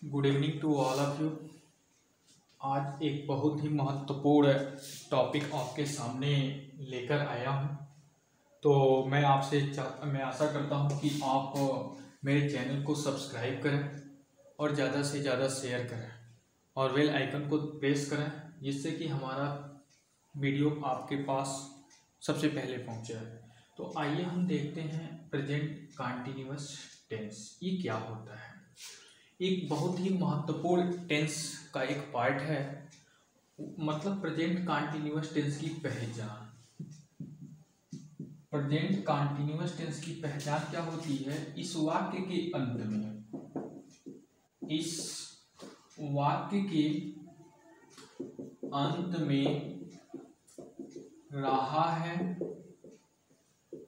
Good evening to all of you. आज एक बहुत ही महत्वपूर्ण टॉपिक आपके सामने लेकर आया हूँ। तो मैं आशा करता हूँ कि आप मेरे चैनल को सब्सक्राइब करें और ज़्यादा से ज़्यादा शेयर करें और बेल आइकन को प्रेस करें, जिससे कि हमारा वीडियो आपके पास सबसे पहले पहुँचे। तो आइए हम देखते हैं प्रेजेंट कंटिन्यूअस टेंस ये क्या होता है। एक बहुत ही महत्वपूर्ण टेंस का एक पार्ट है, मतलब प्रेजेंट कंटिन्यूअस टेंस की पहचान। प्रेजेंट कंटिन्यूअस टेंस की पहचान क्या होती है? इस वाक्य के अंत में रहा है,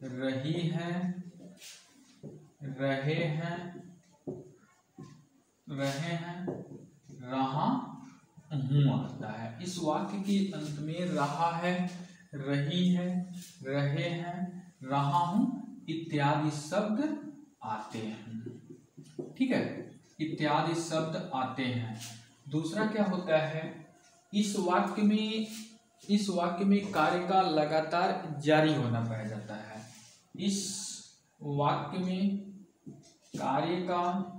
रही है, रहे हैं, रहा हूं आता है। इस वाक्य के अंत में रहा है, रही है, रहे हैं, रहा हूं इत्यादि शब्द आते हैं। ठीक है, इत्यादि शब्द आते हैं। दूसरा क्या होता है? इस वाक्य में कार्य का लगातार जारी होना पाया जाता है। इस वाक्य में कार्य का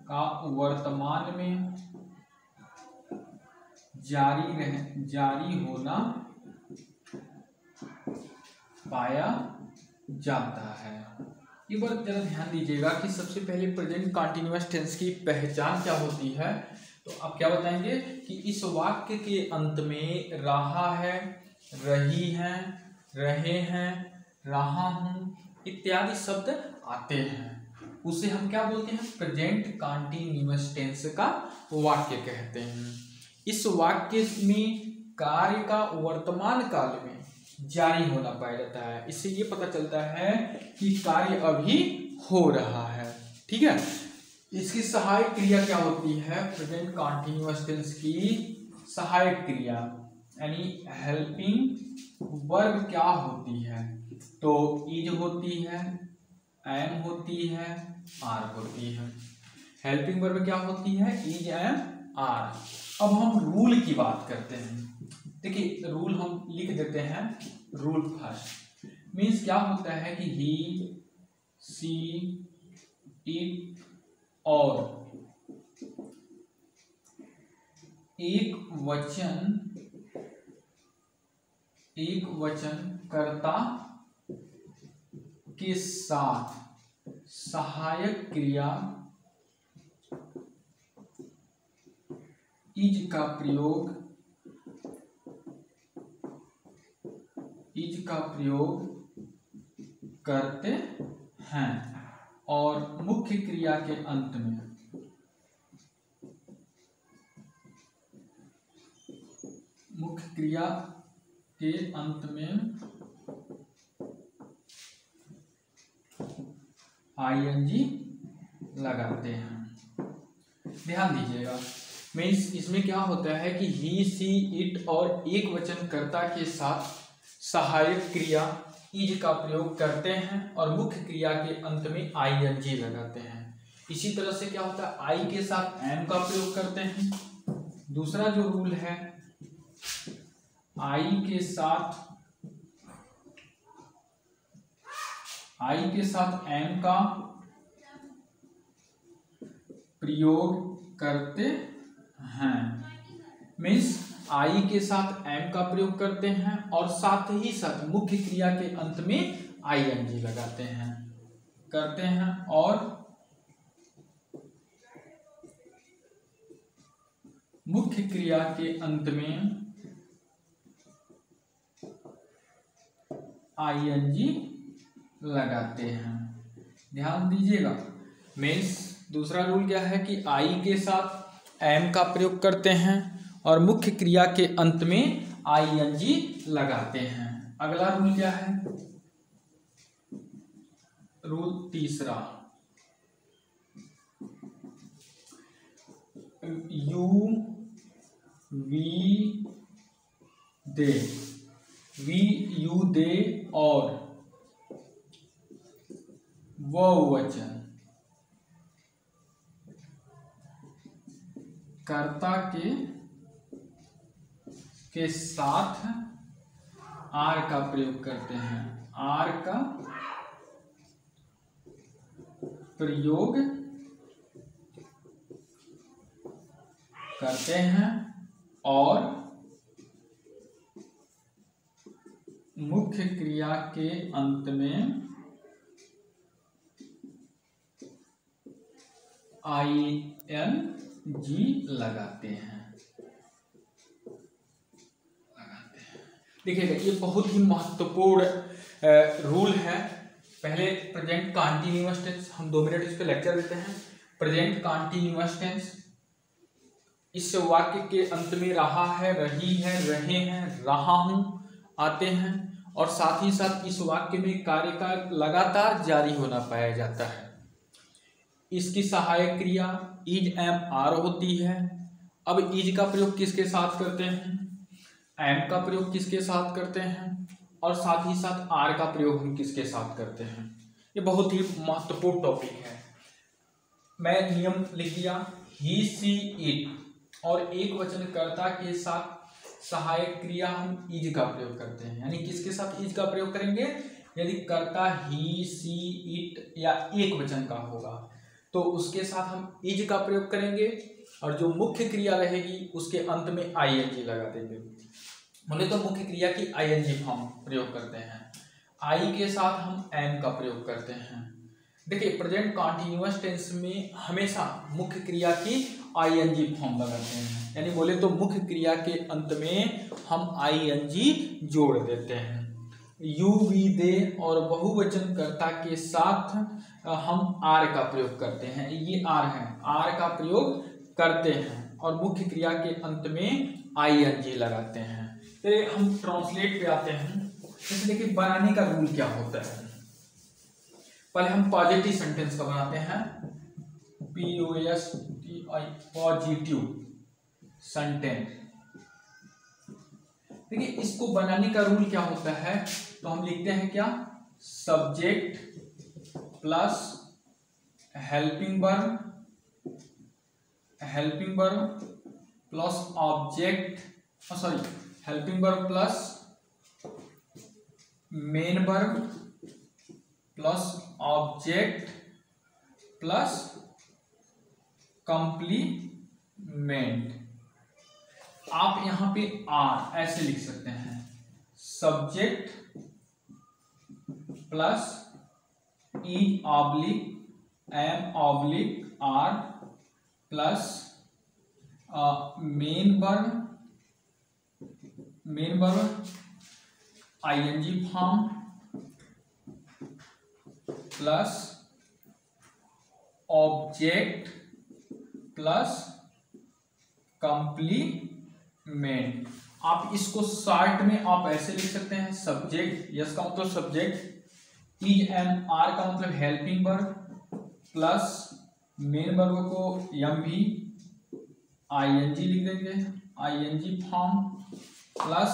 वर्तमान में जारी होना पाया जाता है। एक बार जरा ध्यान दीजिएगा कि सबसे पहले प्रेजेंट कंटिन्यूअस टेंस की पहचान क्या होती है। तो आप क्या बताएंगे कि इस वाक्य के अंत में रहा है, रही है, रहे हैं, रहा हूं इत्यादि शब्द आते हैं, उसे हम क्या बोलते हैं? प्रेजेंट कंटिन्यूअस टेंस का वाक्य कहते हैं। इस वाक्य में कार्य का वर्तमान काल में जारी होना पाया जाता है। इससे ये पता चलता है कि कार्य अभी हो रहा है। ठीक है, इसकी सहायक क्रिया क्या होती है? प्रेजेंट कंटिन्यूअस टेंस की सहायक क्रिया यानी हेल्पिंग वर्ब क्या होती है? तो इज होती है, एम होती है, आर होती है। हेल्पिंग वर्ब क्या होती है? Is, am, are. अब हम रूल की बात करते हैं। देखिए, रूल हम लिख देते हैं। रूल फर्स्ट मीन्स क्या होता है कि ही, सी, इट और एक वचन कर्ता के साथ सहायक क्रिया इज का प्रयोग करते हैं और मुख्य क्रिया के अंत में आईएनजी लगाते हैं। ध्यान दीजिएगा, मीन्स इसमें क्या होता है कि ही, सी, इट और एक वचन कर्ता के साथ सहायक क्रिया इज का प्रयोग करते हैं और मुख्य क्रिया के अंत में आईएनजी लगाते हैं। इसी तरह से क्या होता है? आई के साथ एम का प्रयोग करते हैं। दूसरा जो रूल है, आई के साथ एम का प्रयोग करते हैं। मीन्स आई के साथ एम का प्रयोग करते हैं और साथ ही साथ मुख्य क्रिया के अंत में आईएनजी लगाते हैं, करते हैं और मुख्य क्रिया के अंत में आईएनजी लगाते हैं। ध्यान दीजिएगा, मीन्स दूसरा रूल क्या है कि आई के साथ एम का प्रयोग करते हैं और मुख्य क्रिया के अंत में आईएनजी लगाते हैं। अगला रूल क्या है? रूल तीसरा, you, we, they. We, you, they और वह वचन कर्ता के साथ आर का प्रयोग करते हैं, आर का प्रयोग करते हैं और मुख्य क्रिया के अंत में ING लगाते हैं। देखिएगा ये बहुत ही महत्वपूर्ण रूल है। पहले प्रेजेंट कंटीन्यूअस टेंस, हम 2 मिनट इस पे लेक्चर देते हैं। प्रेजेंट कंटीन्यूअस टेंस, इस वाक्य के अंत में रहा है, रही है, रहे हैं, रहा हूं आते हैं और साथ ही साथ इस वाक्य में कार्य का लगातार जारी होना पाया जाता है। इसकी सहायक क्रिया इज एम आर होती है। अब इज का प्रयोग किसके साथ करते हैं, एम का प्रयोग किसके साथ करते हैं और साथ ही साथ आर का प्रयोग हम किसके साथ करते हैं। ये बहुत ही महत्वपूर्ण टॉपिक है। मैं नियम लिख दिया, ही सी इट और एक वचनकर्ता के साथ सहायक क्रिया हम इज का प्रयोग करते हैं। यानी किसके साथ इज का प्रयोग करेंगे, यदि कर्ता ही सी इट या एक वचन का होगा तो उसके साथ हम इज का प्रयोग करेंगे और जो मुख्य क्रिया रहेगी उसके अंत में ING लगा देंगे। बोले तो मुख्य क्रिया की ING फॉर्म प्रयोग करते हैं, आई के साथ हम एम का प्रयोग करते हैं। देखिए प्रेजेंट कंटीन्यूअस टेंस में हमेशा मुख्य क्रिया की ING फॉर्म लगाते हैं, यानी बोले तो मुख्य क्रिया के अंत में हम ING जोड़ देते हैं। यू वी दे और बहुवचनकर्ता के साथ हम आर का प्रयोग करते हैं, ये आर है, आर का प्रयोग करते हैं और मुख्य क्रिया के अंत में ING लगाते हैं। तो हम ट्रांसलेट पे आते हैं। जैसे देखिए बनाने का रूल क्या होता है, पहले हम पॉजिटिव सेंटेंस का बनाते हैं, POSTI पॉजिटिव सेंटेंस। देखिए इसको बनाने का रूल क्या होता है, तो हम लिखते हैं क्या, subject plus helping verb plus object, helping verb plus main verb plus object plus complement. आप यहां पे आर ऐसे लिख सकते हैं, subject plus E oblique am oblique are plus main verb ING form plus object plus complement. आप इसको short में आप ऐसे लिख सकते हैं, सब्जेक्ट, यस का मतलब सब्जेक्ट, इज एम आर का मतलब helping verb plus main verb को MV ING लिख देंगे, ING form plus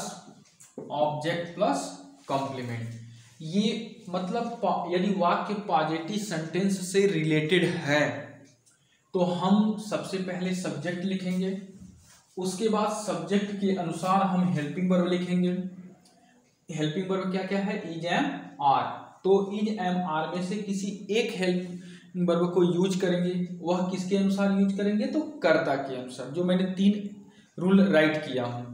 object plus complement. ये मतलब यदि वाक्य पॉजिटिव सेंटेंस से रिलेटेड है तो हम सबसे पहले सब्जेक्ट लिखेंगे, उसके बाद सब्जेक्ट के अनुसार हम हेल्पिंग वर्ब लिखेंगे। हेल्पिंग वर्ब क्या क्या है, इज एम आर, तो इज एम आर में से किसी एक हेल्पिंग वर्ब को यूज करेंगे। वह किसके अनुसार यूज करेंगे, तो कर्ता के अनुसार, जो मैंने 3 रूल राइट किया हूं।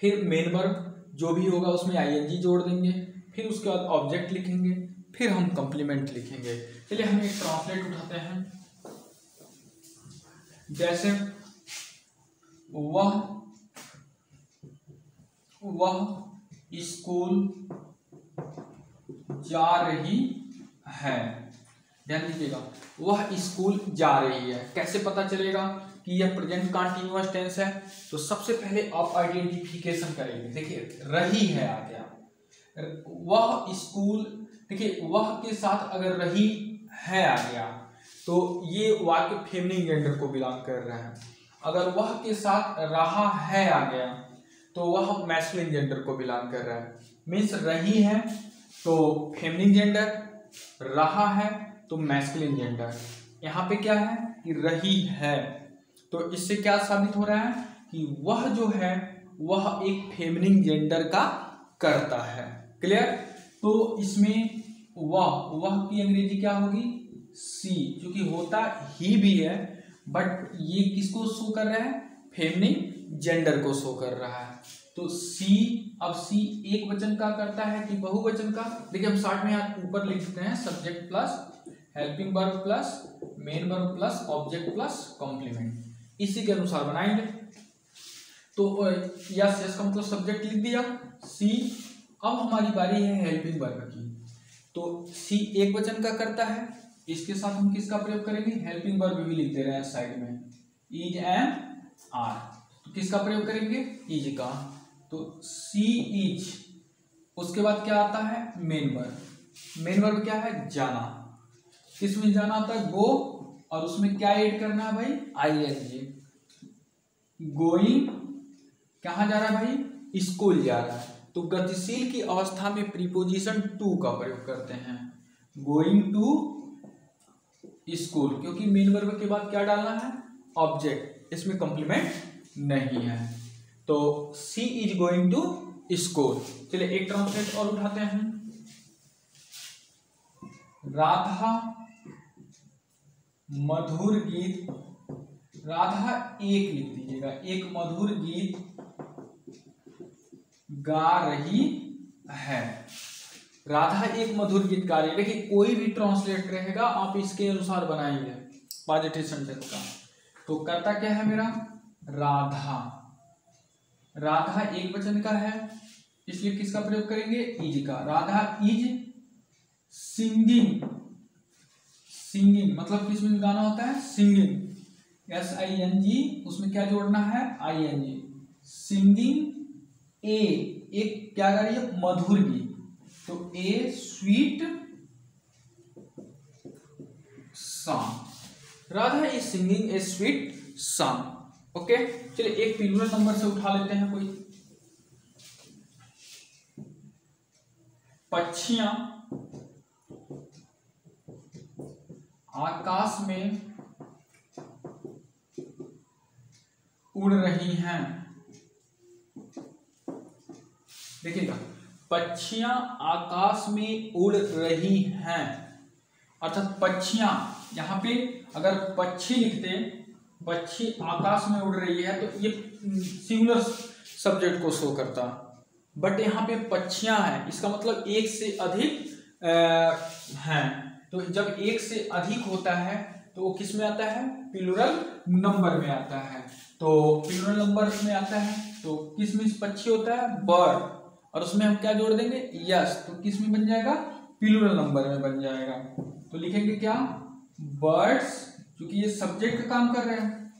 फिर मेन वर्ब जो भी होगा उसमें ING जोड़ देंगे, फिर उसके बाद ऑब्जेक्ट लिखेंगे, फिर हम कंप्लीमेंट लिखेंगे। चलिए हम एक ट्रांसलेट उठाते हैं। जैसे वह स्कूल जा रही है, ध्यान दीजिएगा, वह स्कूल जा रही है। कैसे पता चलेगा कि यह प्रेजेंट कंटीन्यूअस टेंस है, तो सबसे पहले आप आइडेंटिफिकेशन करेंगे। देखिए रही है आ गया, वह स्कूल, देखिए वह के साथ अगर रही है आ गया तो ये वाक्य फेमिनिन जेंडर को बिलोंग कर रहा है। अगर वह के साथ रहा है आ गया तो वह मैस्कुलिन जेंडर को बिलोंग कर रहा है। मीन्स रही है तो फेमिनिन जेंडर, रहा है तो मैस्कुलिन जेंडर। यहाँ पे क्या है कि रही है, तो इससे क्या साबित हो रहा है कि वह जो है वह एक फेमिनिन जेंडर का करता है। क्लियर। तो इसमें वह की अंग्रेजी क्या होगी, सी, क्योंकि होता ही भी है बट ये किसको शो कर रहा है, फेमिनिन जेंडर को शो कर रहा है। तो सी, अब सी एक वचन का करता है कि बहुवचन का, देखिए हम शॉर्ट में यहाँ ऊपर लिख देते हैं subject plus helping verb plus main verb plus object plus complement, इसी के अनुसार बनाएंगे। तो यस यस का मतलब सब्जेक्ट लिख दिया सी। अब हमारी बारी है हेल्पिंग वर्ब की। तो सी एक वचन का करता है, इसके साथ हम किसका प्रयोग करेंगे, हेल्पिंग वर्ब भी लिख दे रहे हैं साइड में, इज एंड आर। तो किसका प्रयोग करेंगे, इज का। तो सी इज, उसके बाद क्या आता है मेन वर्ब। मेन वर्ब क्या है, जाना। किसमें जाना होता है, गो, और उसमें क्या ऐड करना है भाई, आई एन जी। गोइंग, कहाँ जा रहा है भाई, स्कूल जा रहा है। तो गतिशील की अवस्था में प्रीपोजिशन टू का प्रयोग करते हैं, गोइंग टू स्कूल, क्योंकि मेन वर्ब के बाद क्या डालना है, ऑब्जेक्ट, इसमें कॉम्प्लीमेंट नहीं है। तो सी इज गोइंग टू स्कूल। चलिए एक ट्रांसलेट और उठाते हैं, राधा मधुर गीत, राधा एक लिख दीजिएगा, एक मधुर गीत गा रही है। राधा एक मधुर गीत गा रही है। देखिए कोई भी ट्रांसलेट रहेगा आप इसके अनुसार बनाएंगे पॉजिटिव सेंटेंस का। तो करता क्या है मेरा, राधा, राधा एक वचन का है इसलिए किसका प्रयोग करेंगे, इज का। राधा इज सिंगिंग, सिंगिंग मतलब किस में गाना होता है, singing, S I N G, उसमें क्या जोड़ना है, आई एन जी, सिंगिंग ए, एक क्या गा रही है, मधुर गीत, तो ए sweet song, Radha is singing A sweet song. Okay चलिए एक प्लूरल नंबर से उठा लेते हैं कोई, पक्षियां आकाश में उड़ रही हैं। देखिएगा पक्षियां आकाश में उड़ रही हैं, अर्थात पक्षियां, यहां पे अगर पक्षी लिखते, पक्षी आकाश में उड़ रही है तो ये सिंगुलर सब्जेक्ट को शो करता, बट यहाँ पे पक्षियां हैं, इसका मतलब एक से अधिक हैं। तो जब एक से अधिक होता है तो वो किस में आता है, प्लूरल नंबर में आता है। तो प्लूरल नंबर में आता है तो किस में पक्षी होता है, बर्ड, और उसमें हम क्या जोड़ देंगे, यस, तो किस में बन जाएगा, प्लूरल नंबर में बन जाएगा। तो लिखेंगे क्या, बर्ड्स, क्योंकि ये सब्जेक्ट का काम कर रहे हैं।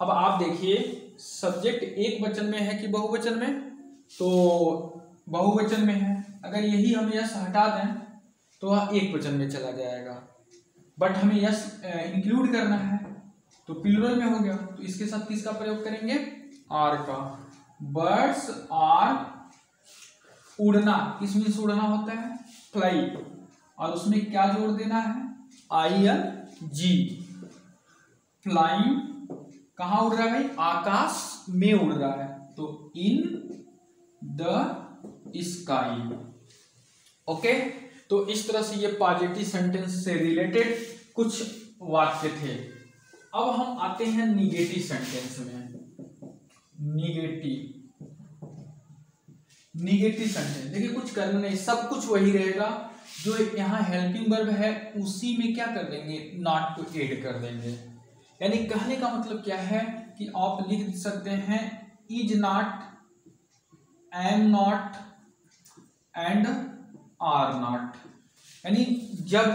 अब आप देखिए सब्जेक्ट एक वचन में है कि बहुवचन में, तो बहुवचन में है, अगर यही हम यस हटा दें तो वह एक वचन में चला जाएगा, बट हमें यस इंक्लूड करना है तो प्लूरल में हो गया। तो इसके साथ किसका प्रयोग करेंगे, आर का। बर्ड्स आर, उड़ना, किस मीन्स उड़ना होता है, फ्लाई, और उसमें क्या जोड़ देना है, आई एन जी, फ्लाइंग, कहाँ उड़ रहा है भाई, आकाश में उड़ रहा है, तो इन द स्काई। ओके तो इस तरह से ये पॉजिटिव सेंटेंस से रिलेटेड कुछ वाक्य थे। अब हम आते हैं निगेटिव सेंटेंस में। निगेटिव सेंटेंस देखिए कुछ करना नहीं, सब कुछ वही रहेगा, जो यहाँ हेल्पिंग वर्ब है उसी में क्या कर देंगे, नॉट को ऐड कर देंगे। यानी कहने का मतलब क्या है कि आप लिख सकते हैं is not, am not and are not. यानी जब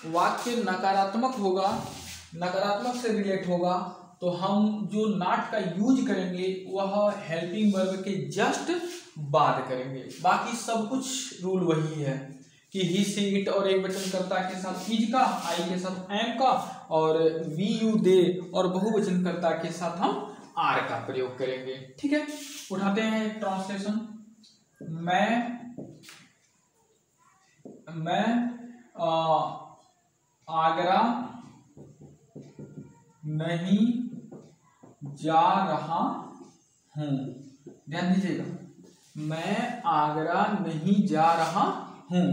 वाक्य नकारात्मक होगा, नकारात्मक से रिलेट होगा, तो हम जो नॉट का यूज करेंगे वह हेल्पिंग वर्ब के जस्ट बाद करेंगे। बाकी सब कुछ रूल वही है कि ही सी इट और एक वचन कर्ता के साथ इज का, आई के साथ एम का, और वी यू दे और बहुवचन कर्ता के साथ हम आर का प्रयोग करेंगे। ठीक है उठाते हैं ट्रांसलेशन। मैं आगरा नहीं जा रहा हूं। ध्यान दीजिएगा, मैं आगरा नहीं जा रहा हूं।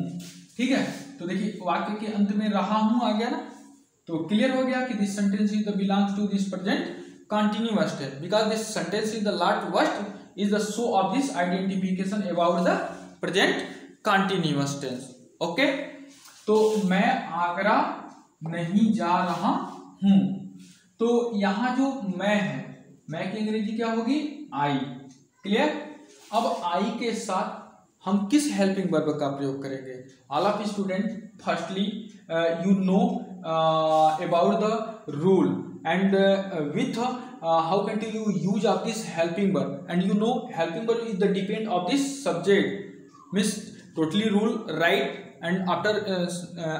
ठीक है, तो देखिए वाक्य के अंत में रहा हूं आ गया ना, तो क्लियर हो गया कि this sentence is the belongs to this present continuous tense because this sentence is the last word is the show of this identification about the present continuous tense. Okay, तो मैं आगरा नहीं जा रहा हूं, तो यहां जो मैं है, मैं की अंग्रेजी क्या होगी? आई। क्लियर? अब आई के साथ हम किस हेल्पिंग वर्ब का प्रयोग करेंगे? All of student firstly you know about the rule and with how can you use of this helping verb and you know helping verb is the depend of this subject means totally rule right and after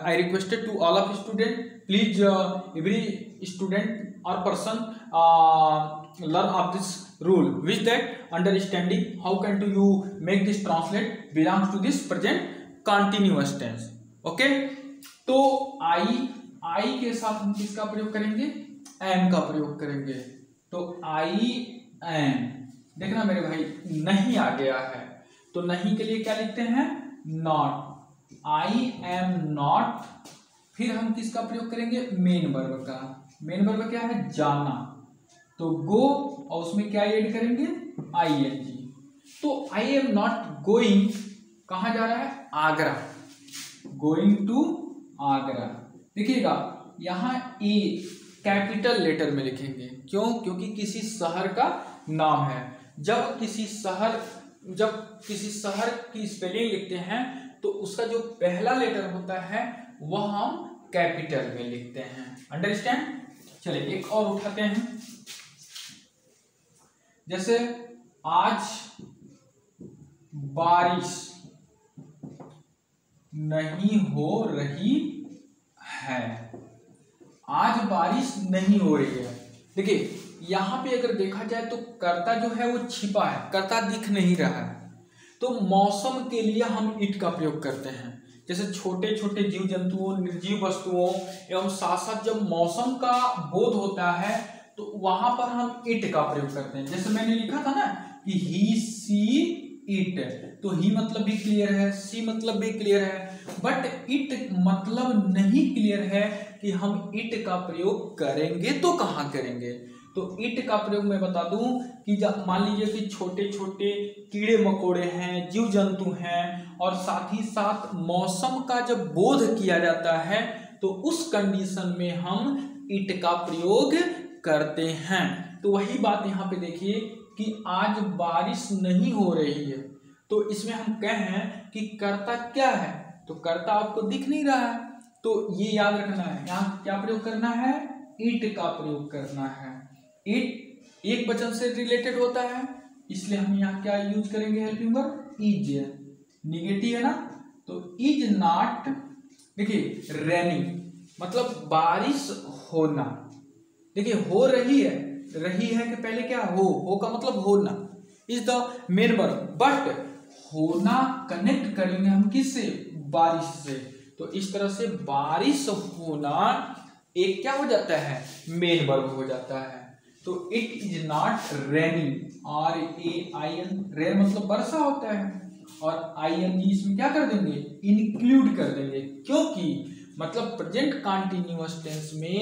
I requested to all of students, please every student or person learn of this rule with that understanding how can do you make this translate belongs to this present continuous tense. Okay, तो आई के साथ हम किसका प्रयोग करेंगे? M का प्रयोग करेंगे। तो आई एम, देखना मेरे भाई नहीं आ गया है, तो नहीं के लिए क्या लिखते हैं? नॉट। आई एम नॉट, फिर हम किसका प्रयोग करेंगे? मेन वर्ब का। मेन वर्ब क्या है? जाना। तो गो और उसमें क्या ऐड करेंगे? आईएनजी। तो आई एम नॉट गोइंग, कहां जा रहा है? आगरा। Going to Agra. देखिएगा यहां ए कैपिटल लेटर में लिखेंगे। क्यों? क्योंकि किसी शहर का नाम है। जब किसी शहर की स्पेलिंग लिखते हैं तो उसका जो पहला लेटर होता है वह हम कैपिटल में लिखते हैं। अंडरस्टैंड? चलिए एक और उठाते हैं, जैसे आज बारिश नहीं हो रही है। आज बारिश नहीं हो रही है। देखिए यहां पे अगर देखा जाए तो कर्ता जो है वो छिपा है, कर्ता दिख नहीं रहा है। तो मौसम के लिए हम इट का प्रयोग करते हैं। जैसे छोटे छोटे जीव जंतुओं, निर्जीव वस्तुओं एवं साथ साथ जब मौसम का बोध होता है तो वहां पर हम इट का प्रयोग करते हैं। जैसे मैंने लिखा था ना कि ही सी इट, तो ही मतलब भी क्लियर है, सी मतलब भी क्लियर है, बट इट मतलब नहीं क्लियर है कि हम इट का प्रयोग करेंगे तो कहाँ करेंगे। तो इट का प्रयोग मैं बता दूं कि जब मान लीजिए कि छोटे छोटे कीड़े मकोड़े हैं, जीव जंतु हैं और साथ ही साथ मौसम का जब बोध किया जाता है तो उस कंडीशन में हम इट का प्रयोग करते हैं। तो वही बात यहाँ पे देखिए कि आज बारिश नहीं हो रही है, तो इसमें हम कहें कि कर्ता क्या है? तो कर्ता आपको दिख नहीं रहा है, तो ये याद रखना है। यहाँ क्या प्रयोग करना है? इट का प्रयोग करना है। इट एक वचन से रिलेटेड होता है, इसलिए हम यहाँ क्या यूज करेंगे? Helping verb is. निगेटिव है ना, तो इज नॉट। देखिए रेनिंग मतलब बारिश होना। देखिए हो रही है, रही है कि पहले क्या हो का मतलब होना is the main verb, but होना कनेक्ट करेंगे हम किससे? बारिश से। तो इस तरह से बारिश होना एक क्या हो जाता है? मेन वर्ब हो जाता है। तो it is not raining, RAIN, rain मतलब वर्षा होता है, और ING इसमें क्या कर देंगे? इंक्लूड कर देंगे, क्योंकि मतलब प्रेजेंट कंटिन्यूअस टेंस में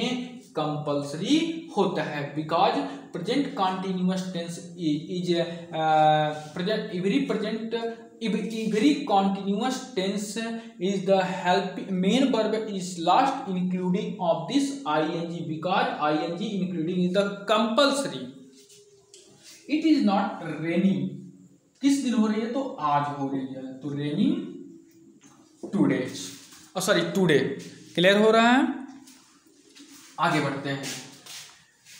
कंपल्सरी होता है। Because present continuous tense is present every continuous tense is the main verb is last including of this ing, because ing including is the compulsory. It is not raining, किस दिन हो रही है? तो आज हो रही है, तो raining today, टुडे। क्लियर हो रहा है? आगे बढ़ते हैं।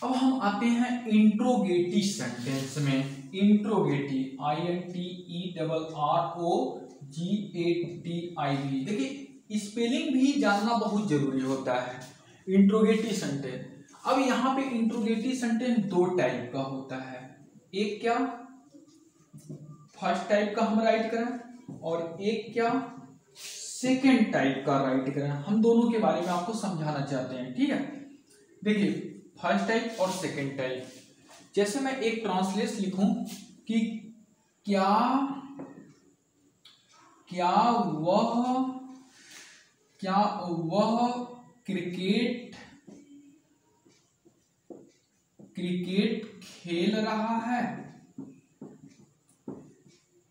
अब हम आते हैं इंट्रोगेटिव सेंटेंस में। Interrogative INTERROGATIV। देखिए स्पेलिंग भी जानना बहुत जरूरी होता है। इंट्रोगेटिव सेंटेंस, अब यहाँ पे इंट्रोगेटिव सेंटेंस दो टाइप का होता है। एक क्या फर्स्ट टाइप का हम राइट करें, और एक क्या सेकेंड टाइप का राइट करें। हम दोनों के बारे में आपको समझाना चाहते हैं, ठीक है? देखिए फर्स्ट टाइप और सेकेंड टाइप। जैसे मैं एक ट्रांसलेट लिखूं कि क्या वह क्रिकेट खेल रहा है,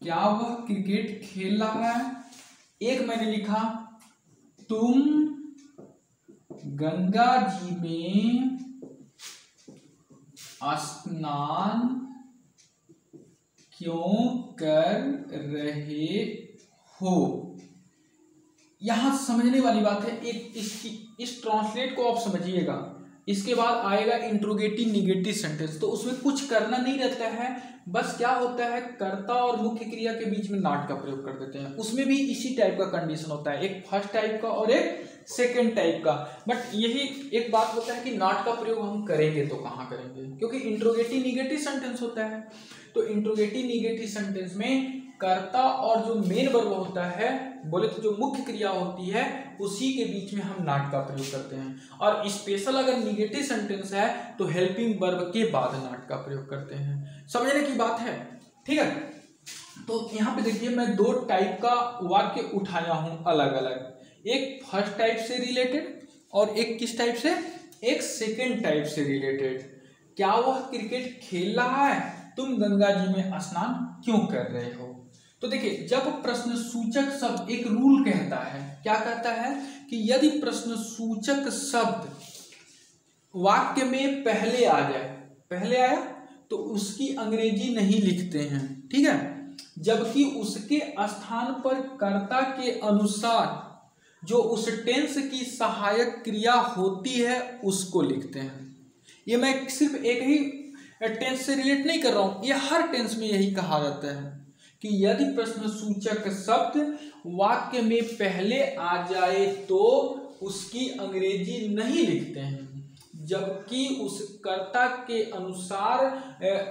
क्या वह क्रिकेट खेल रहा है। एक मैंने लिखा तुम गंगा जी में स्नान क्यों कर रहे हो। यहां समझने वाली बात है, एक इस ट्रांसलेट को आप समझिएगा। इसके बाद आएगा इंट्रोगेटिव निगेटिव सेंटेंस, तो उसमें कुछ करना नहीं रहता है, बस क्या होता है कर्ता और मुख्य क्रिया के बीच में नॉट का प्रयोग कर देते हैं। उसमें भी इसी टाइप का कंडीशन होता है, एक फर्स्ट टाइप का और एक सेकेंड टाइप का। बट यही एक बात होता है कि नॉट का प्रयोग हम करेंगे तो कहाँ करेंगे, क्योंकि इंट्रोगेटिव निगेटिव सेंटेंस होता है। तो इंट्रोगेटिव निगेटिव सेंटेंस में कर्ता और जो मेन वर्ब होता है, बोले तो जो मुख्य क्रिया होती है, उसी के बीच में हम नॉट का प्रयोग करते हैं। और स्पेशल अगर निगेटिव सेंटेंस है तो हेल्पिंग वर्ब के बाद नॉट का प्रयोग करते हैं। समझने की बात है, ठीक है। तो यहाँ पे देखिए मैं दो टाइप का वाक्य उठाया हूं अलग अलग, एक फर्स्ट टाइप से रिलेटेड और एक किस टाइप से, एक सेकेंड टाइप से रिलेटेड। क्या वह क्रिकेट खेल रहा है, तुम गंगा जी में स्नान क्यों कर रहे हो। तो देखिए जब प्रश्न सूचक शब्द, एक रूल कहता है, क्या कहता है कि यदि प्रश्न सूचक शब्द वाक्य में पहले आ जाए, पहले आया तो उसकी अंग्रेजी नहीं लिखते हैं, ठीक है, जबकि उसके स्थान पर कर्ता के अनुसार जो उस टेंस की सहायक क्रिया होती है उसको लिखते हैं। ये मैं सिर्फ एक ही टेंस से रिलेट नहीं कर रहा हूं, ये हर टेंस में यही कहा जाता है कि यदि प्रश्न सूचक शब्द वाक्य में पहले आ जाए तो उसकी अंग्रेजी नहीं लिखते हैं, जबकि उस कर्ता के अनुसार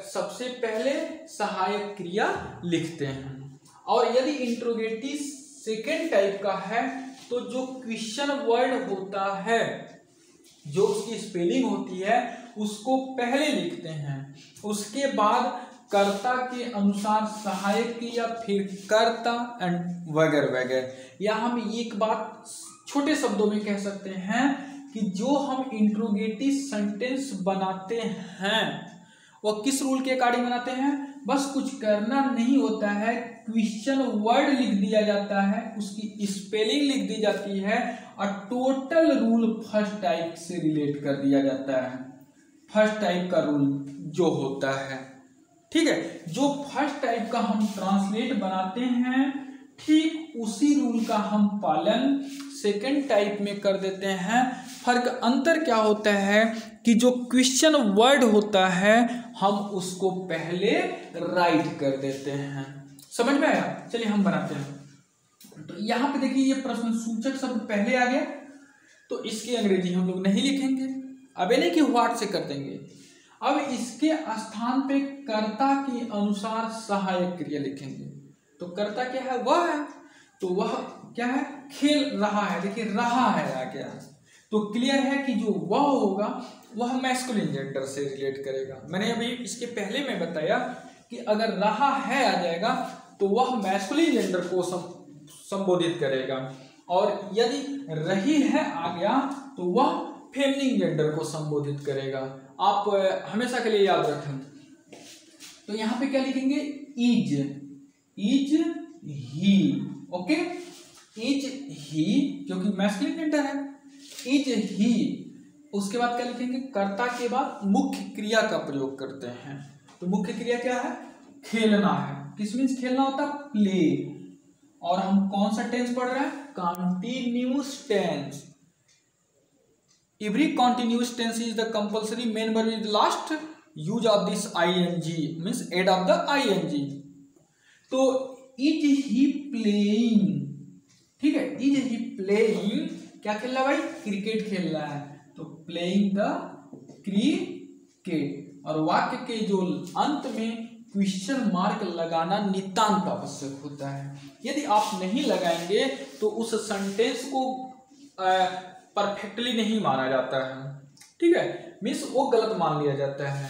सबसे पहले सहायक क्रिया लिखते हैं। और यदि इंट्रोगेटिव सेकेंड टाइप का है तो जो क्वेश्चन वर्ड होता है, जो उसकी स्पेलिंग होती है, उसको पहले लिखते हैं, उसके बाद कर्ता के अनुसार सहायक क्रिया, फिर कर्ता एंड वगैरह वगैरह। या हम एक बात छोटे शब्दों में कह सकते हैं कि जो हम इंट्रोगेटिव सेंटेंस बनाते हैं वो किस रूल के अकॉर्डिंग बनाते हैं, बस कुछ करना नहीं होता है, क्वेश्चन वर्ड लिख दिया जाता है, उसकी स्पेलिंग लिख दी जाती है और टोटल रूल फर्स्ट टाइप से रिलेट कर दिया जाता है। फर्स्ट टाइप का रूल जो होता है, ठीक है, जो फर्स्ट टाइप का हम ट्रांसलेट बनाते हैं, ठीक उसी रूल का हम पालन सेकेंड टाइप में कर देते हैं। फर्क अंतर क्या होता है कि जो क्वेश्चन वर्ड होता है हम उसको पहले राइट कर देते हैं। समझ में आया, चलिए हम बनाते हैं। तो यहाँ पे देखिए ये प्रश्न सूचक शब्द पहले आ गया तो इसकी अंग्रेजी हम लोग नहीं लिखेंगे, अब नहीं कि व्हाट से कर देंगे, अब इसके स्थान पे कर्ता के अनुसार सहायक क्रिया लिखेंगे। तो कर्ता क्या है, वह है, तो वह क्या है, खेल रहा है। देखिए रहा है आ गया, तो क्लियर है कि जो वह होगा वह मैस्कुलिन जेंडर से रिलेट करेगा। मैंने अभी इसके पहले में बताया कि अगर रहा है आ जाएगा तो वह मैस्कुलिन जेंडर को संबोधित करेगा, और यदि रही है आ गया तो वह फेमिनिन जेंडर को संबोधित करेगा। आप हमेशा के लिए याद रखें। तो यहाँ पे क्या लिखेंगे, is he, okay, is he क्योंकि मैस्कुलिन जेंडर है, इज ही। उसके बाद क्या लिखेंगे, कर्ता के बाद मुख्य क्रिया का प्रयोग करते हैं। तो मुख्य क्रिया क्या है, खेलना है। किस मीन्स खेलना होता है, प्ले। और हम कौन सा टेंस पढ़ रहे हैं, continuous tense. Every continuous tense is the compulsory main verb is the last use of this ing, means add of the ing. तो is he playing, ठीक है, is he playing, क्या खेल रहा है भाई, क्रिकेट खेल रहा है, तो playing the cricket। और वाक्य के जो अंत में क्वेश्चन मार्क लगाना नितांत आवश्यक होता है। यदि आप नहीं लगाएंगे तो उस सेंटेंस को परफेक्टली नहीं माना जाता है, ठीक है, मीन्स वो गलत मान लिया जाता है।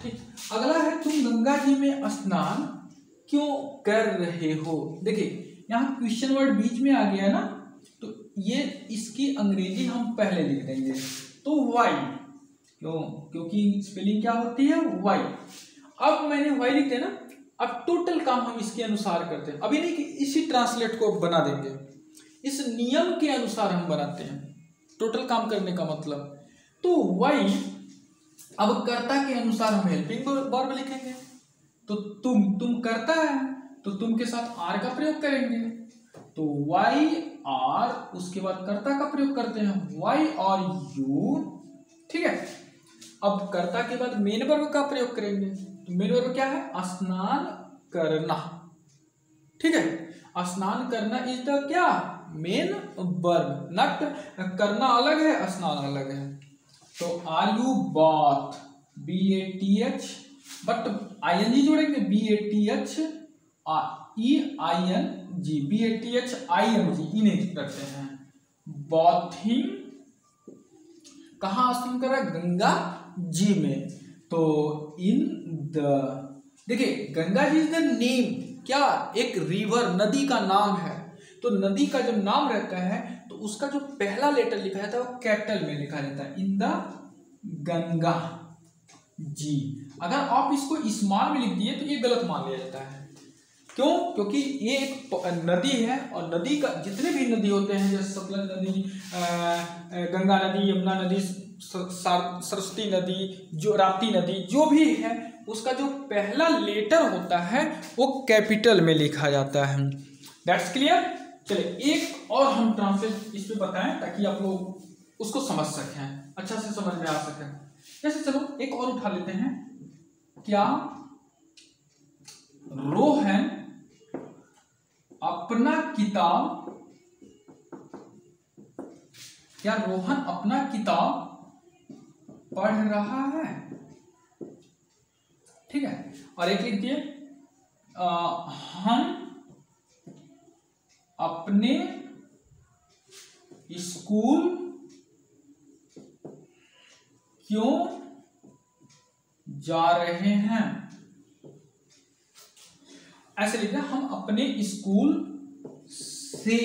ठीक, अगला है तुम गंगा जी में स्नान क्यों कर रहे हो। देखिए यहाँ क्वेश्चन वर्ड बीच में आ गया ना, तो ये इसकी अंग्रेजी हम पहले लिख देंगे। तो वाई, क्यों, क्योंकि स्पेलिंग क्या होती है, वाई। अब मैंने वाई लिख दिया ना, अब टोटल काम हम इसके अनुसार करते हैं। अभी नहीं कि इसी ट्रांसलेट को बना देंगे, इस नियम के अनुसार हम बनाते हैं टोटल काम करने का मतलब। तो वाई, अब कर्ता के अनुसार हम हेल्पिंग वर्ब लिखेंगे। तो तुम करता है तो तुम के साथ आर का प्रयोग करेंगे, तो वाई आर, उसके बाद कर्ता का प्रयोग करते हैं वाई आर यू, ठीक है। अब कर्ता के बाद मेन वर्ब का प्रयोग करेंगे, तो मेन वर्ब क्या है, स्नान करना, ठीक है। स्नान करना इज द क्या, मेन वर्ब, नॉट करना अलग है स्नान अलग है। तो are you bath, BATH, but ING जोड़ेंगे, BATH EING, BATHING, इन्हें करते हैं। बाथिंग, कहाँ स्नान कर रहा है, गंगा जी में, तो इन द, देखिए Ganga ji is the name, क्या, एक रिवर, नदी का नाम है। तो नदी का जब नाम रहता है तो उसका जो पहला लेटर लिखा जाता है वो कैपिटल में लिखा जाता है, इन द गंगा जी। अगर आप इसको स्मॉल में लिख दिए तो ये गलत मान लिया जाता है। क्यों, क्योंकि ये एक नदी है, और नदी का जितने भी नदी होते हैं, जैसे सतलज नदी, गंगा नदी, यमुना नदी, सरस्वती नदी, जो राप्ती नदी, जो भी है, उसका जो पहला लेटर होता है वो कैपिटल में लिखा जाता है। That's clear. चलिए एक और हम ट्रांसलेट इस पे बताएं ताकि आप लोग उसको समझ सकें, अच्छा से समझ में आ सके। जैसे चलो एक और उठा लेते हैं, क्या रोहन अपना किताब, क्या रोहन अपना किताब पढ़ रहा है, ठीक है। और एक लिख दिए, हम अपने स्कूल क्यों जा रहे हैं, ऐसे लिखना, हम अपने स्कूल से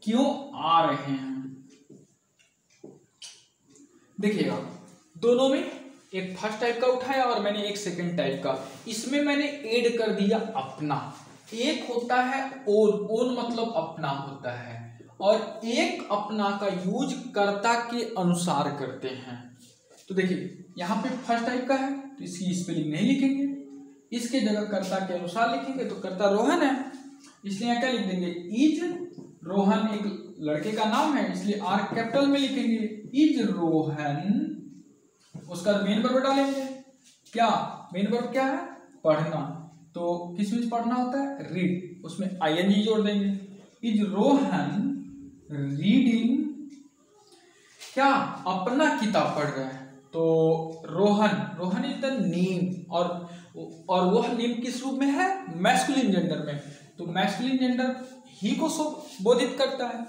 क्यों आ रहे हैं। देखिएगा दोनों में एक फर्स्ट टाइप का उठाया और मैंने एक सेकंड टाइप का, इसमें मैंने ऐड कर दिया अपना। एक होता है ओन, ओन मतलब अपना होता है, और एक अपना का यूज कर्ता के अनुसार करते हैं। तो देखिए यहाँ पे फर्स्ट टाइप का है तो इसकी स्पेलिंग नहीं लिखेंगे, इसके जगह कर्ता के अनुसार लिखेंगे। तो कर्ता रोहन है, इसलिए यहाँ क्या लिख देंगे, इज रोहन, एक लड़के का नाम है इसलिए आर कैपिटल में लिखेंगे, इज रोहन। उसका मेन वर्ब डालेंगे, क्या मेन वर्ब क्या है, पढ़ना। तो किस में पढ़ना होता है, रीड, उसमें ING जोड़ देंगे। इज रोहन रीडिंग, क्या अपना किताब पढ़ रहा है। तो Rohan, Rohan is the name, और वह नेम किस रूप में है, मैस्कुलिन जेंडर में। तो मैस्कुलिन जेंडर ही को संबोधित करता है,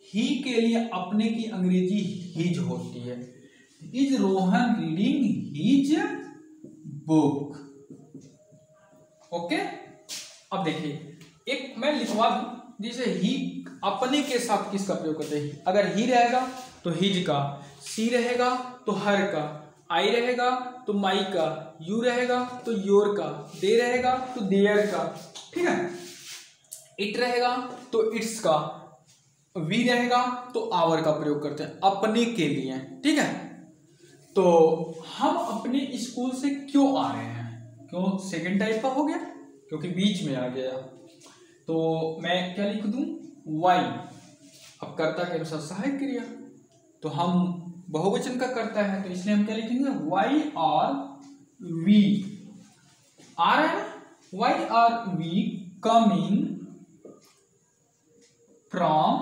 ही के लिए अपने की अंग्रेजी हिज होती है। Is Rohan reading his book, okay. अब देखिए एक मैं लिखवा दूं, जैसे ही अपने के साथ किसका प्रयोग करते हैं, अगर ही रहेगा तो हिज का, सी रहेगा तो हर का, आई रहेगा तो माई का, यू रहेगा तो योर का, दे रहेगा तो देयर का, ठीक है। इट रहेगा तो इट्स का, वी रहेगा तो आवर का प्रयोग करते हैं अपने के लिए, ठीक है। तो हम अपने स्कूल से क्यों आ रहे हैं, क्यों सेकंड टाइप का हो गया क्योंकि बीच में आ गया। तो मैं क्या लिख दूं, वाई। अब कर्ता के अनुसार सहायक क्रिया, तो हम बहुवचन का करता है तो इसलिए हम क्या लिखेंगे, वाई आर वी, आ रहा है ना, why are we coming from,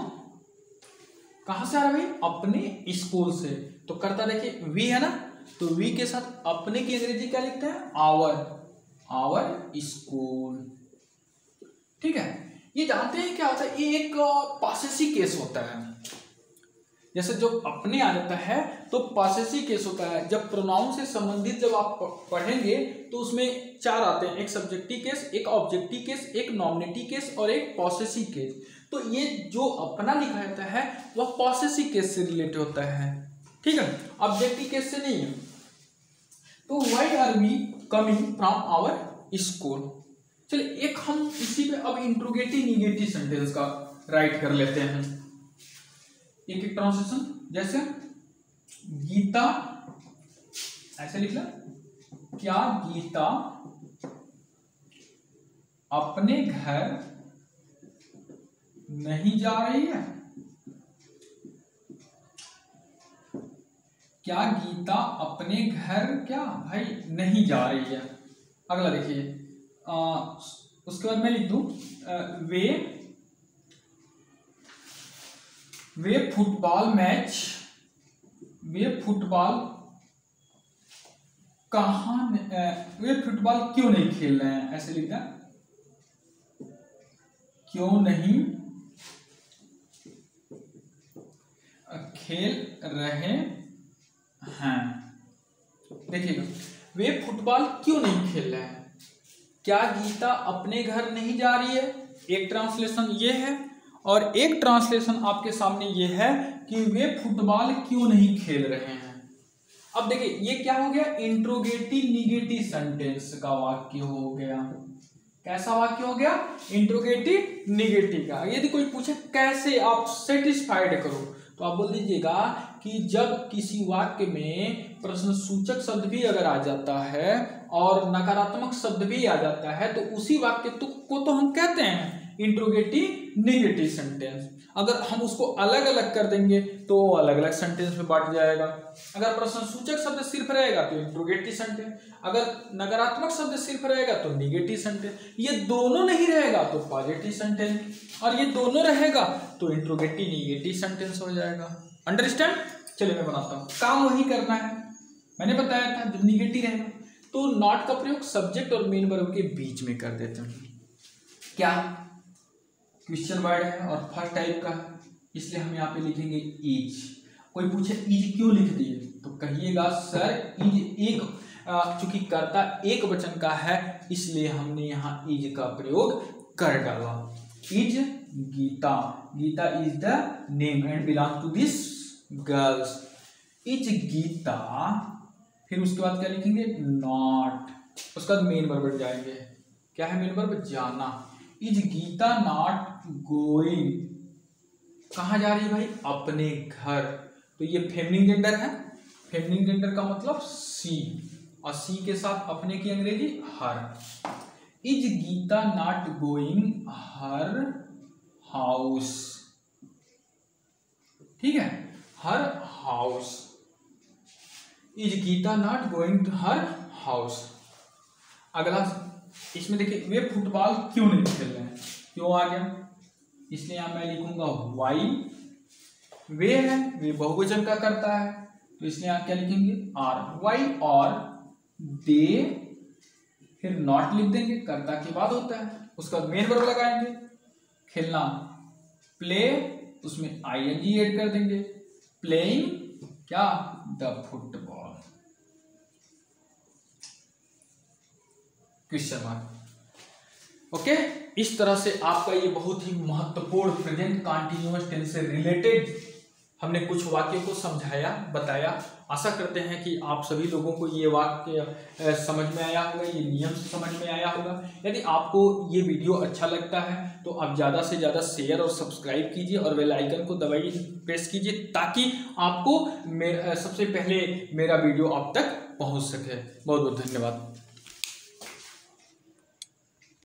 कहां से आ रहा है भाई, अपने स्कूल से। तो करता देखिए वी है ना, तो वी के साथ अपने की अंग्रेजी क्या लिखते हैं, आवर, आवर स्कूल, ठीक है। ये जानते हैं क्या होता है, ये एक पासेसी केस होता है। जैसे जो अपने आ जाता है तो पॉसेसिव केस होता है। जब प्रोनाउन से संबंधित जब आप पढ़ेंगे तो उसमें 4 आते हैं, एक सब्जेक्टिव केस, एक ऑब्जेक्टिव केस, एक नॉमिनेटिव केस और एक पॉसेसिव केस। तो ये जो अपना लिखा जाता है वह पॉसेसिव केस से रिलेटेड होता है, ठीक है, ऑब्जेक्टिव केस से नहीं है। तो why are we coming from our school. चलिए एक हम इसी पे अब इंट्रोगेटिव निगेटिव सेंटेंस का राइट कर लेते हैं, एक एक ट्रांसलेशन। जैसे गीता, ऐसे लिखना, क्या गीता अपने घर नहीं जा रही है? क्या गीता अपने घर क्या भाई नहीं जा रही है? अगला देखिए, उसके बाद मैं लिख दूं वे फुटबॉल मैच, वे फुटबॉल कहाँ, वे फुटबॉल क्यों नहीं खेल रहे हैं? ऐसे लिखना, क्यों नहीं खेल रहे हैं। देखिएगा, वे फुटबॉल क्यों नहीं खेल रहे हैं? क्या गीता अपने घर नहीं जा रही है? एक ट्रांसलेशन ये है और एक ट्रांसलेशन आपके सामने ये है कि वे फुटबॉल क्यों नहीं खेल रहे हैं। अब देखिए ये क्या हो गया, इंट्रोगेटिव निगेटिव सेंटेंस का वाक्य हो गया। कैसा वाक्य हो गया? इंट्रोगेटिव निगेटिव का। यदि कोई पूछे कैसे आप सेटिस्फाइड करो तो आप बोल दीजिएगा कि जब किसी वाक्य में प्रश्नसूचक शब्द भी अगर आ जाता है और नकारात्मक शब्द भी आ जाता है तो उसी वाक्य को तो हम कहते हैं इंट्रोगेटिव निगेटिव सेंटेंस। अगर हम उसको अलग अलग कर देंगे तो अलग अलग सेंटेंस में बांट जाएगा। अगर प्रश्नसूचक शब्द सिर्फ रहेगा तो इंट्रोगेटिव सेंटेंस, अगर नकारात्मक शब्द सिर्फ रहेगा तो निगेटिव सेंटेंस, ये दोनों नहीं रहेगा तो पॉजिटिव सेंटेंस, और ये दोनों रहेगा तो इंट्रोगेटिव निगेटिव सेंटेंस हो जाएगा। अंडरस्टैंड? चलिए मैं बनाता हूँ, काम वही करना है। मैंने बताया था जब निगेटिव रहेगा तो नॉट का प्रयोग सब्जेक्ट और मेन वर्ब के बीच में कर देते हैं। क्या क्वेश्चन वर्ड है और फर्स्ट टाइप का है, इसलिए हम यहाँ पे लिखेंगे इज। कोई पूछे इज क्यों लिख दिए तो कहिएगा सर इज एक, चूंकि कर्ता एक वचन का है इसलिए हमने यहाँ इज का प्रयोग कर डाला। Is Gita, Gita is the name and belong to this girls. Is Gita, फिर उसके बाद क्या लिखेंगे, नॉट, उसके बाद मेन वर्ब जाएंगे। क्या है मेन वर्ब? जाना। इज गीता नॉट गोइंग, कहाँ जा रही है भाई? अपने घर। तो ये फेमिनिन जेंडर है, फेमिनिन जेंडर का मतलब सी, और सी के साथ अपने की अंग्रेजी her. Is Geeta not going her house, ठीक है, her house. Is Geeta not going to her house. अगला इसमें देखिए, वे फुटबॉल क्यों नहीं खेल रहे हैं? क्यों आ गया, इसलिए यहां मैं लिखूंगा वाई। वे है, वे बहुवचन का करता है तो इसलिए यहां क्या लिखेंगे, आर। वाई और दे, फिर नॉट लिख देंगे, कर्ता के बाद होता है, उसका मेन वर्ब लगाएंगे। खेलना प्ले, उसमें आईएनजी ऐड कर देंगे, प्लेइंग क्या, the football. Question mark. Okay, इस तरह से आपका ये बहुत ही महत्वपूर्ण प्रेजेंट कंटीन्यूअस टेंस से रिलेटेड हमने कुछ वाक्यों को समझाया, बताया। आशा करते हैं कि आप सभी लोगों को ये वाक्य समझ में आया होगा, ये नियम समझ में आया होगा। यदि आपको ये वीडियो अच्छा लगता है तो आप ज़्यादा से ज़्यादा शेयर और सब्सक्राइब कीजिए और बेल आइकन को दबाइए, प्रेस कीजिए, ताकि आपको सबसे पहले मेरा वीडियो आप तक पहुंच सके। बहुत बहुत धन्यवाद।